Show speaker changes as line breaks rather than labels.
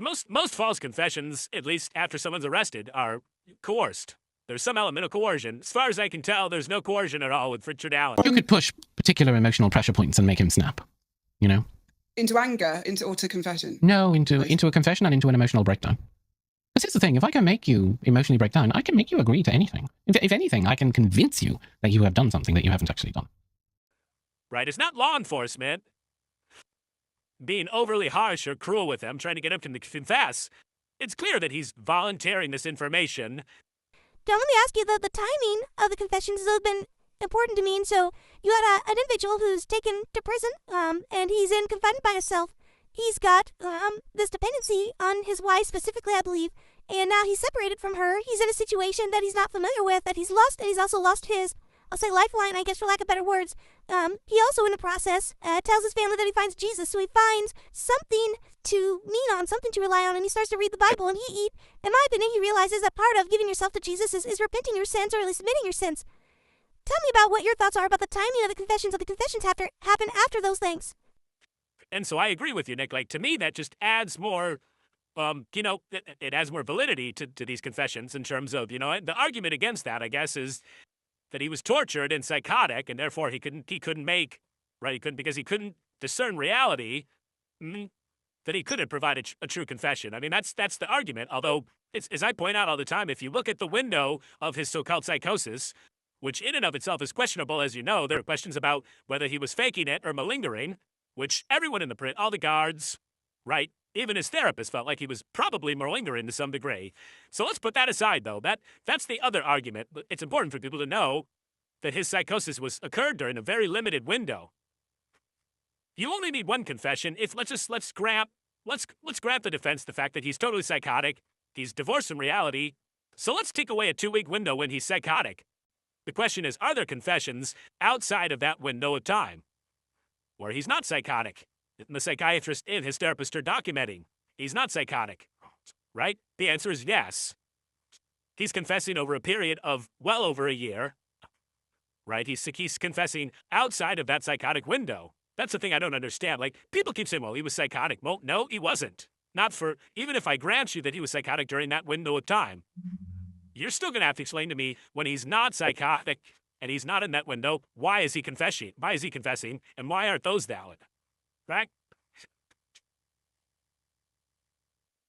Most false confessions, at least after someone's arrested, are coerced. There's some element of coercion. As far as I can tell, there's no coercion at all with Richard Allen.
You could push particular emotional pressure points and make him snap, you know?
Into anger, or to confession?
No, into a confession and into an emotional breakdown. Because here's the thing, if I can make you emotionally break down, I can make you agree to anything. If anything, I can convince you that you have done something that you haven't actually done.
Right, it's not law enforcement being overly harsh or cruel with him, trying to get him to confess. It's clear that he's volunteering this information.
Let me ask you, the timing of the confessions has been important to me. And so you got an individual who's taken to prison, and he's in confinement by himself. He's got this dependency on his wife specifically, I believe, and now he's separated from her. He's in a situation that he's not familiar with, that he's lost, and he's also lost his, I'll say, lifeline, I guess, for lack of better words. He also, in the process, tells his family that he finds Jesus, so he finds something to lean on, something to rely on, and he starts to read the Bible, and in my opinion, he realizes that part of giving yourself to Jesus is repenting your sins, or at least admitting your sins. Tell me about what your thoughts are about the timing of the confessions happen after those things.
And so I agree with you, Nick. Like, to me, that just adds more, it adds more validity to these confessions in terms of, the argument against that, I guess, is that he was tortured and psychotic, and therefore he couldn't because he couldn't discern reality, that he couldn't provide a true confession. I mean, that's the argument. Although, as I point out all the time, if you look at the window of his so-called psychosis, which in and of itself is questionable, as you know, there are questions about whether he was faking it or malingering, which everyone in the print, all the guards, right, even his therapist felt like he was probably malingering to some degree. So let's put that aside, though. That's the other argument. But it's important for people to know that his psychosis occurred during a very limited window. You only need one confession. Let's grant the defense the fact that he's totally psychotic, he's divorced from reality. So let's take away a 2-week window when he's psychotic. The question is, are there confessions outside of that window of time where he's not psychotic? And the psychiatrist and his therapist are documenting he's not psychotic, right? The answer is yes. He's confessing over a period of well over a year, right? He's confessing outside of that psychotic window. That's the thing I don't understand. Like, people keep saying, well, he was psychotic. Well, no, he wasn't. Even if I grant you that he was psychotic during that window of time, you're still going to have to explain to me when he's not psychotic and he's not in that window, why is he confessing? Why is he confessing? And why aren't those valid? Right?